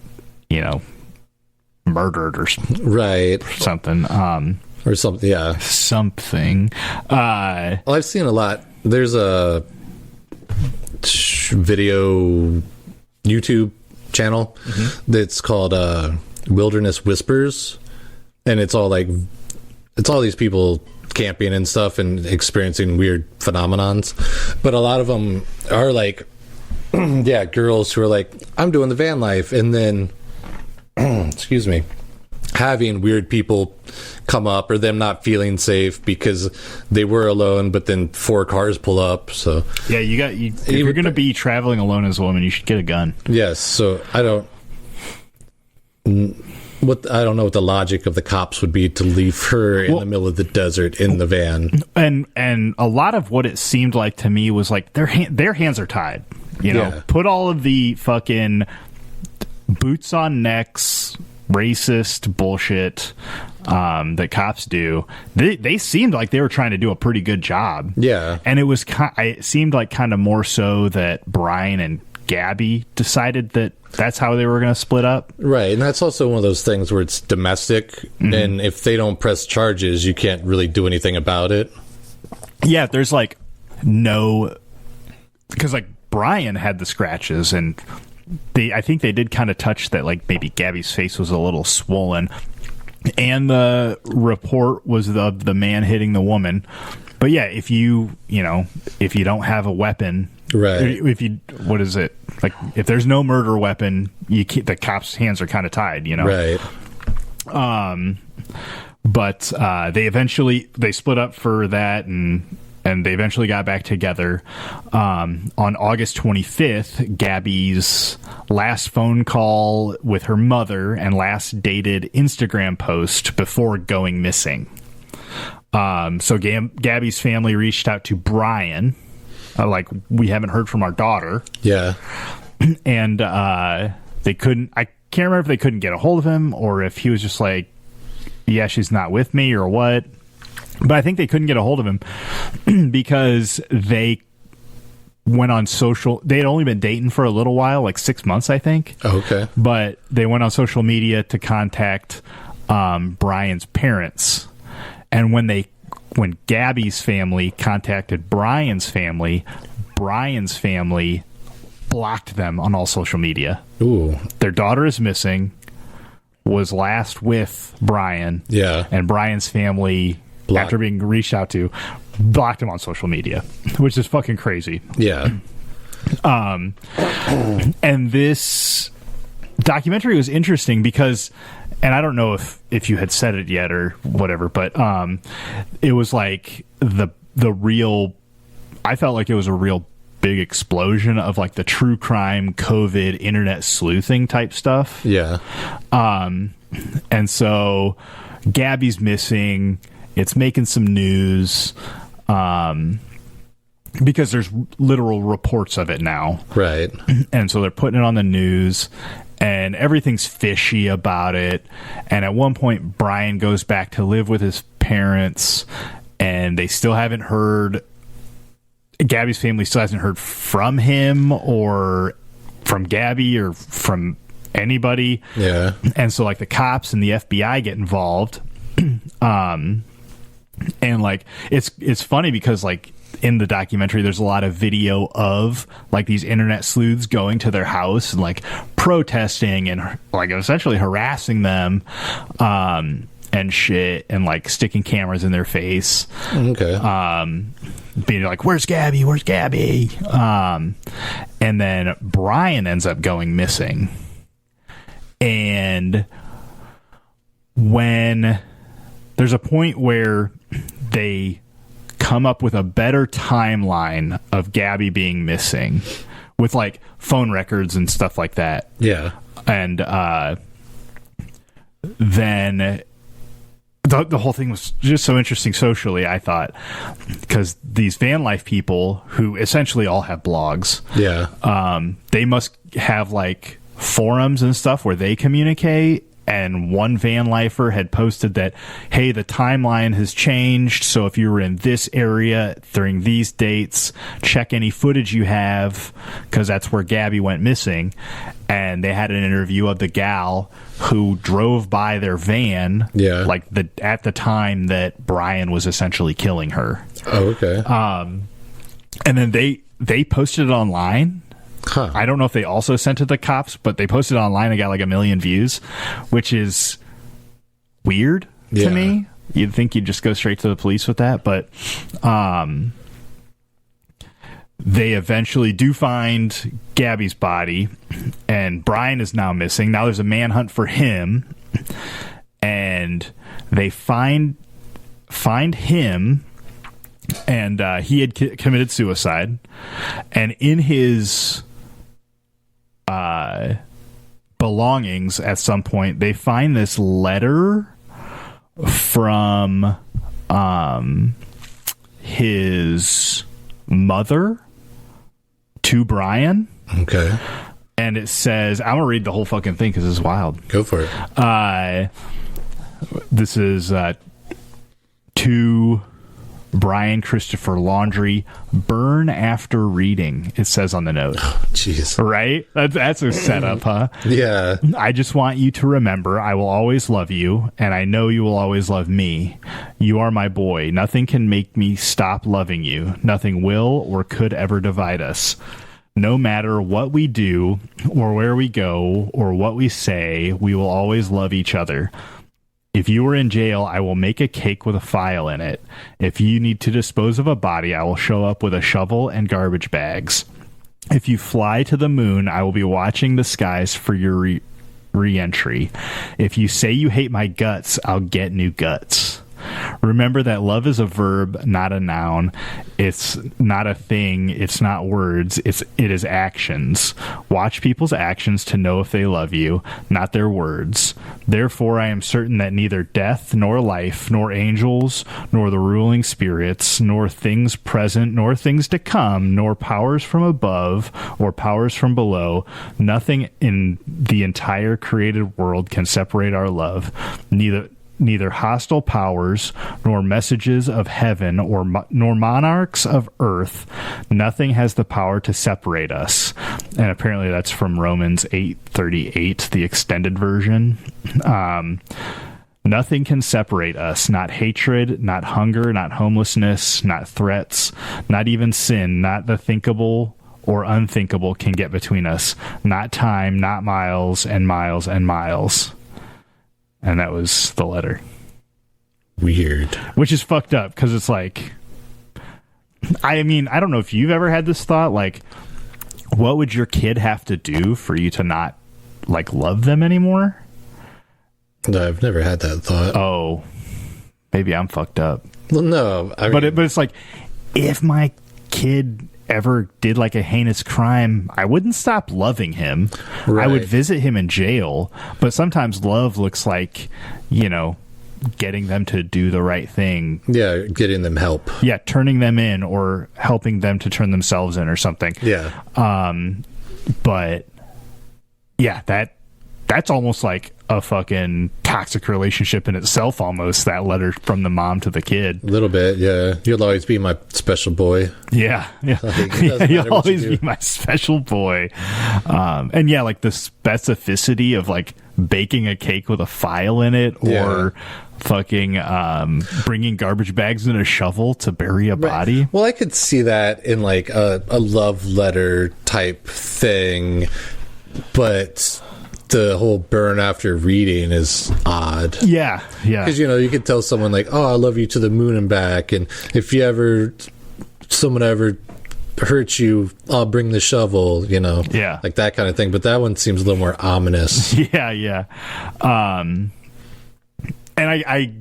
murdered or something? Or something, yeah. Something. Well, I've seen a lot. There's a video YouTube channel that's called Wilderness Whispers, and it's all these people camping and stuff and experiencing weird phenomenons, but a lot of them are like girls who are like, I'm doing the van life, and then excuse me, having weird people come up, or them not feeling safe because they were alone, but then 4 cars pull up. So yeah, if you're going to be traveling alone as a woman, you should get a gun. Yes. So I don't know what the logic of the cops would be to leave her in the middle of the desert in the van. And a lot of what it seemed like to me was like their hands are tied. Put all of the fucking boots on necks, racist bullshit that cops do. They seemed like they were trying to do a pretty good job. Yeah. And it seemed like kind of more so that Brian and Gabby decided that that's how they were going to split up. Right. And that's also one of those things where it's domestic, and if they don't press charges, you can't really do anything about it. Yeah, there's like know, because like Brian had the scratches, and I think they did kind of touch that, like maybe Gabby's face was a little swollen, and the report was of the man hitting the woman. But yeah, if you don't have a weapon, right? What is it like? If there's no murder weapon, the cops' hands are kind of tied, right? But they split up for that, and they eventually got back together. On August 25th, Gabby's last phone call with her mother and last dated Instagram post before going missing. So Gabby's family reached out to Brian, like, we haven't heard from our daughter. Yeah. And they couldn't, I can't remember if they couldn't get a hold of him or if he was just like, yeah, she's not with me or what. But I think they couldn't get a hold of him because they went on social. They had only been dating for a little while, like 6 months, I think. Oh, okay. But they went on social media to contact Brian's parents. And when Gabby's family contacted Brian's family blocked them on all social media. Ooh. Their daughter is missing, was last with Brian. Yeah. And Brian's family, after being reached out to, blocked him on social media, which is fucking crazy. Yeah. And this documentary was interesting because, and I don't know if you had said it yet or whatever, but it was like the real, I felt like it was a real big explosion of like the true crime, COVID, internet sleuthing type stuff. Yeah. And so Gabby's missing. It's making some news because there's literal reports of it now. Right. And so they're putting it on the news and everything's fishy about it. And at one point, Brian goes back to live with his parents and they still haven't heard. Gabby's family still hasn't heard from him or from Gabby or from anybody. Yeah. And so like the cops and the FBI get involved. And like it's funny because like in the documentary there's a lot of video of like these internet sleuths going to their house and like protesting and like essentially harassing them and shit and like sticking cameras in their face. Okay. Being like, where's Gabby? Where's Gabby? And then Brian ends up going missing. And when there's a point where they come up with a better timeline of Gabby being missing with like phone records and stuff like that. Yeah. And then the whole thing was just so interesting socially, I thought, because these van life people who essentially all have blogs. Yeah. They must have like forums and stuff where they communicate. And one van lifer had posted that, hey, the timeline has changed. So if you were in this area during these dates, check any footage you have, because that's where Gabby went missing. And they had an interview of the gal who drove by their van, yeah, like at the time that Brian was essentially killing her. Oh, okay. And then they posted it online. Huh. I don't know if they also sent it to the cops, but they posted it online and got like 1 million views, which is weird to me. You'd think you'd just go straight to the police with that, but they eventually do find Gabby's body, and Brian is now missing. Now there's a manhunt for him, and they find him, and he had committed suicide, and in his belongings at some point they find this letter from his mother to Brian. Okay. And it says, I'm gonna read the whole fucking thing because it's wild. Go for it. This is to Brian Christopher Laundry, burn after reading, it says on the note. Jeez. Right? That's a setup, huh? Yeah. I just want you to remember I will always love you, and I know you will always love me. You are my boy. Nothing can make me stop loving you. Nothing will or could ever divide us. No matter what we do or where we go or what we say, we will always love each other. If you are in jail, I will make a cake with a file in it. If you need to dispose of a body, I will show up with a shovel and garbage bags. If you fly to the moon, I will be watching the skies for your re-entry. If you say you hate my guts, I'll get new guts. Remember that love is a verb, not a noun. It's not a thing. It's not words. It is actions. Watch people's actions to know if they love you, not their words. Therefore, I am certain that neither death, nor life, nor angels, nor the ruling spirits, nor things present, nor things to come, nor powers from above, or powers from below, nothing in the entire created world can separate our love. Neither hostile powers, nor messages of heaven, nor monarchs of earth, nothing has the power to separate us. And apparently that's from Romans 8:38, the extended version. Nothing can separate us, not hatred, not hunger, not homelessness, not threats, not even sin, not the thinkable or unthinkable can get between us, not time, not miles and miles and miles. And that was the letter. Weird. Which is fucked up, because it's like, I mean, I don't know if you've ever had this thought, like, what would your kid have to do for you to not, like, love them anymore? No, I've never had that thought. Oh, maybe I'm fucked up. Well, no. But it's like, if my kid ever did like a heinous crime, I wouldn't stop loving him. Right. I would visit him in jail, but sometimes love looks like, you know, getting them to do the right thing. Yeah, getting them help. Yeah, turning them in or helping them to turn themselves in or something. Yeah. But yeah, that's almost like a fucking toxic relationship in itself, almost, that letter from the mom to the kid. A little bit, yeah. You'll always be my special boy. Yeah. Like, you'll always be my special boy. And yeah, like the specificity of like baking a cake with a file in it, or fucking bringing garbage bags and a shovel to bury a body. Well, I could see that in like a love letter type thing, but the whole burn after reading is odd. Yeah. Because, you know, you could tell someone like, oh, I love you to the moon and back, and if someone ever hurts you, I'll bring the shovel, you know. Yeah. Like that kind of thing. But that one seems a little more ominous. Yeah. And I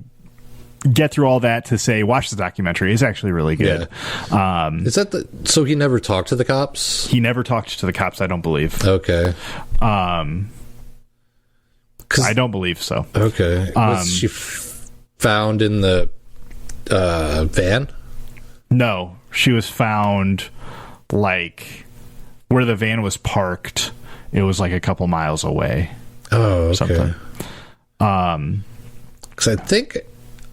get through all that to say, watch the documentary. It's actually really good. Yeah. Is that so he never talked to the cops? He never talked to the cops, I don't believe. Okay. I don't believe so. Okay. Was she found in the van? No, she was found like where the van was parked. It was like a couple miles away. Oh, okay. Something. Because I think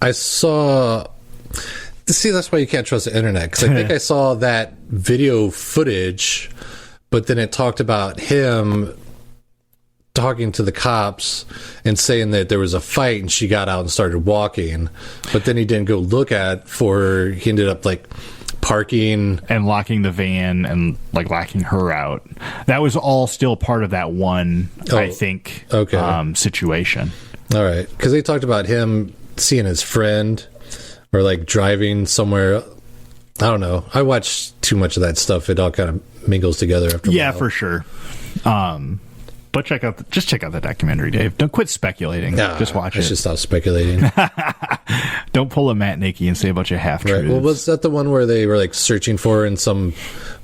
I saw. See, that's why you can't trust the internet. Because I think I saw that video footage, but then it talked about him talking to the cops and saying that there was a fight and she got out and started walking, but then he didn't go look at for her. He ended up like parking and locking the van and like locking her out. That was all still part of that one, I think, situation. All right. Because they talked about him seeing his friend or like driving somewhere. I don't know. I watched too much of that stuff. It all kind of mingles together after a while. Yeah, for sure. But check out the documentary, Dave. Don't quit speculating. Just watch it. I should stop speculating. Don't pull a Matt Nicky and say a bunch of half-truths. Right. Well, was that the one where they were like searching for her in some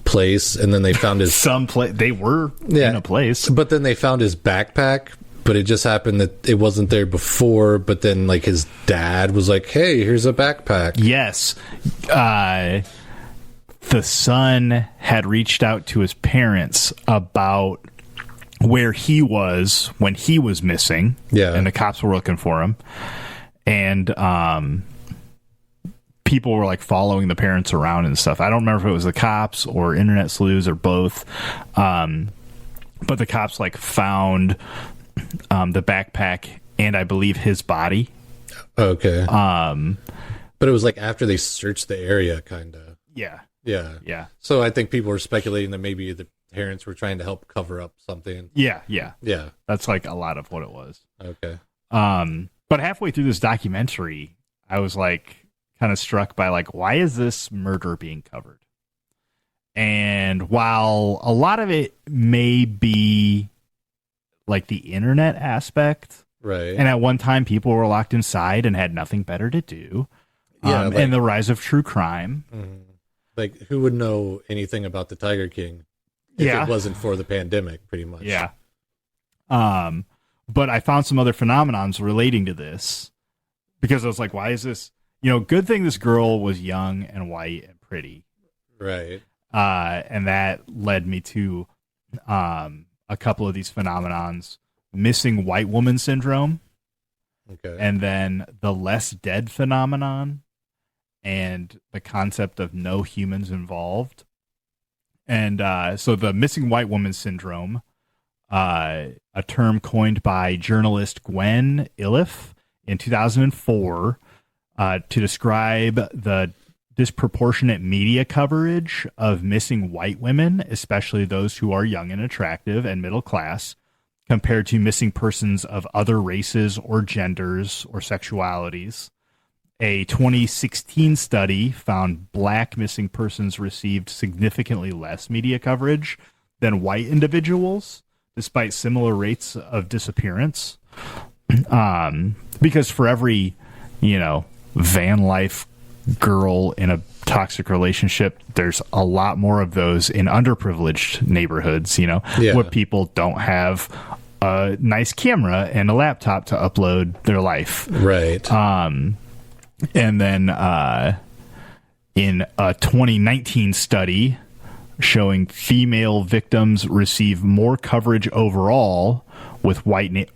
place, and then they found his They were in a place, but then they found his backpack. But it just happened that it wasn't there before. But then, like, his dad was like, "Hey, here's a backpack." Yes. The son had reached out to his parents about where he was when he was missing. Yeah. And the cops were looking for him. And people were like following the parents around and stuff. I don't remember if it was the cops or internet sleuths or both. But the cops like found the backpack and I believe his body. Okay. But it was like after they searched the area, kind of. Yeah. Yeah. Yeah. So I think people were speculating that maybe the parents were trying to help cover up something. Yeah. Yeah. Yeah. That's like a lot of what it was. Okay. But halfway through this documentary, I was like kind of struck by like, why is this murder being covered? And while a lot of it may be like the internet aspect, right? And at one time people were locked inside and had nothing better to do. Yeah, like, and the rise of true crime. Like, who would know anything about the Tiger King if it wasn't for the pandemic, pretty much? Yeah. But I found some other phenomenons relating to this because I was like, why is this? You know, good thing this girl was young and white and pretty. Right. And that led me to a couple of these phenomenons: missing white woman syndrome, okay, and then the less dead phenomenon, and the concept of no humans involved. And so the missing white woman syndrome, a term coined by journalist Gwen Iliff in 2004 to describe the disproportionate media coverage of missing white women, especially those who are young and attractive and middle class, compared to missing persons of other races or genders or sexualities. A 2016 study found black missing persons received significantly less media coverage than white individuals, despite similar rates of disappearance. Because for every, van life girl in a toxic relationship, there's a lot more of those in underprivileged neighborhoods, where people don't have a nice camera and a laptop to upload their life. Right. And then in a 2019 study showing female victims receive more coverage overall, with white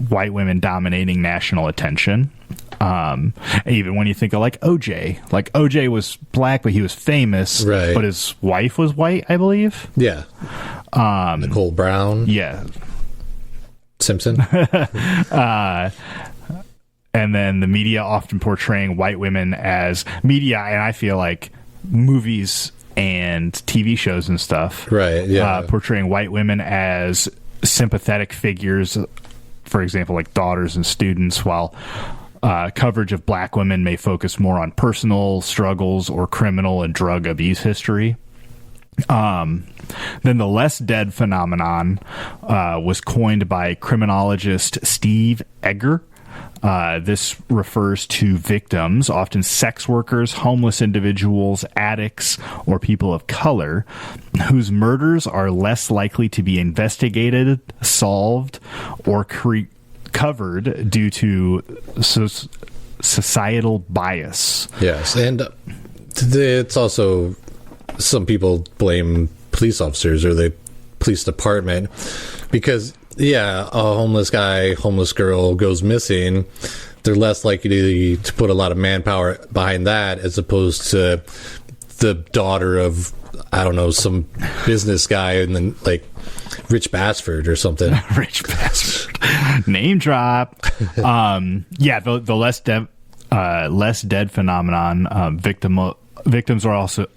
women dominating national attention. Even when you think of like OJ was black, but he was famous, right? But his wife was white, I believe. Yeah. Nicole Brown. Yeah. Simpson. And then the media often portraying white women as media, and I feel like movies and TV shows and stuff, right? Yeah, portraying white women as sympathetic figures, for example, like daughters and students, while coverage of black women may focus more on personal struggles or criminal and drug abuse history. Then the less dead phenomenon was coined by criminologist Steve Egger. This refers to victims, often sex workers, homeless individuals, addicts, or people of color, whose murders are less likely to be investigated, solved, or covered due to societal bias. Yes, and it's also, some people blame police officers or the police department because, yeah, a homeless guy, homeless girl goes missing. They're less likely to put a lot of manpower behind that as opposed to the daughter of, I don't know, some business guy and then like Rich Bassford or something. Rich Bassford. Name drop. The less dead phenomenon. Victims are also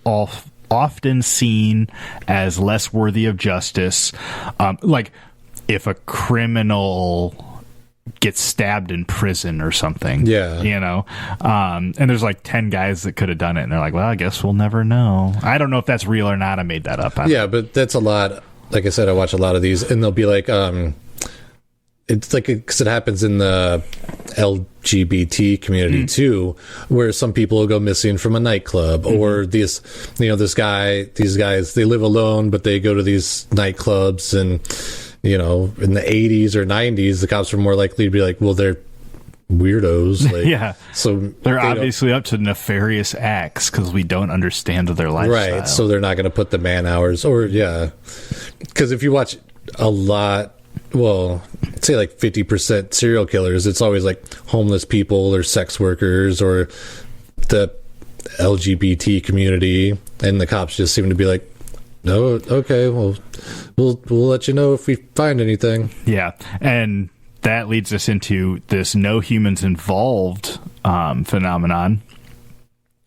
often seen as less worthy of justice. Like if a criminal gets stabbed in prison or something, and there's like 10 guys that could have done it, and they're like, well, I guess we'll never know. I don't know if that's real or not. I made that up. But that's a lot. Like I said, I watch a lot of these, and they'll be like, it's like, because it happens in the LGBT community too, where some people will go missing from a nightclub, or these guys, they live alone, but they go to these nightclubs, and in the 80s or 90s, the cops were more likely to be like, well, they're weirdos. Like, so they're obviously up to nefarious acts because we don't understand their lifestyle. Right. So they're not going to put the man hours, or because if you watch a lot, well, say like 50% serial killers, it's always like homeless people or sex workers or the LGBT community, and the cops just seem to be like, no, okay, well, we'll let you know if we find anything. Yeah, and that leads us into this no humans involved phenomenon,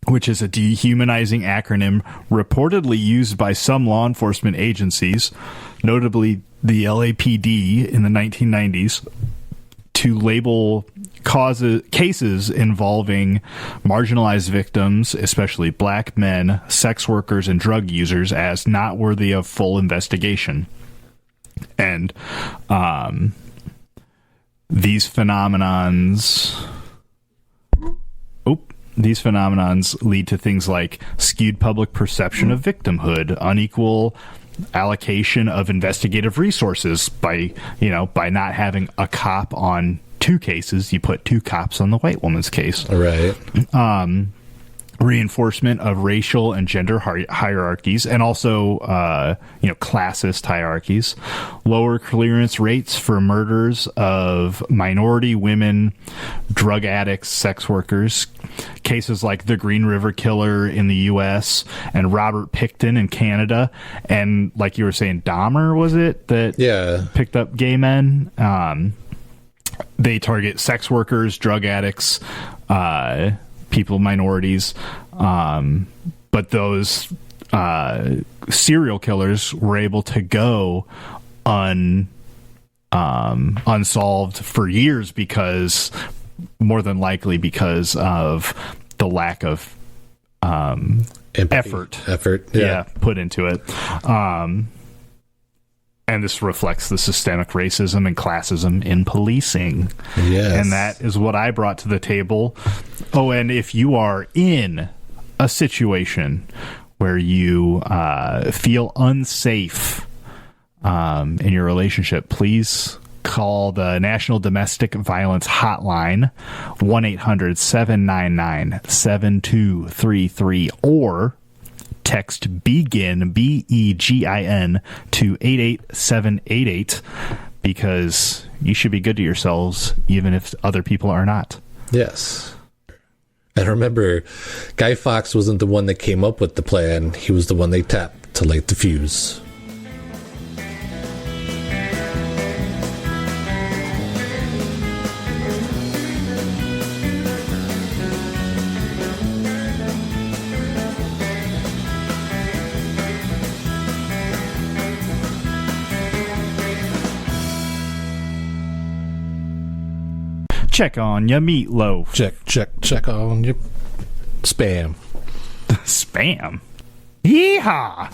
which is a dehumanizing acronym reportedly used by some law enforcement agencies, notably the LAPD in the 1990s, to label cases involving marginalized victims, especially black men, sex workers, and drug users, as not worthy of full investigation. And these phenomenons lead to things like skewed public perception of victimhood, unequal allocation of investigative resources by not having a cop on two cases. You put two cops on the white woman's case. Right. Reinforcement of racial and gender hierarchies, and also classist hierarchies. Lower clearance rates for murders of minority women, drug addicts, sex workers. Cases like the Green River Killer in the U.S. and Robert Pickton in Canada, and like you were saying, Dahmer, was it, that picked up gay men? They target sex workers, drug addicts, people, minorities, but those serial killers were able to go unsolved for years more than likely because of the lack of effort put into it. And this reflects the systemic racism and classism in policing. Yes. And that is what I brought to the table. Oh, and if you are in a situation where you feel unsafe in your relationship, please call the National Domestic Violence Hotline, 1-800-799-7233, or text BEGIN, BEGIN, to 88788, because you should be good to yourselves even if other people are not. Yes. And remember, Guy Fawkes wasn't the one that came up with the plan. He was the one they tapped to light the fuse. Check on your meatloaf. Check on your spam. Spam? Yeehaw!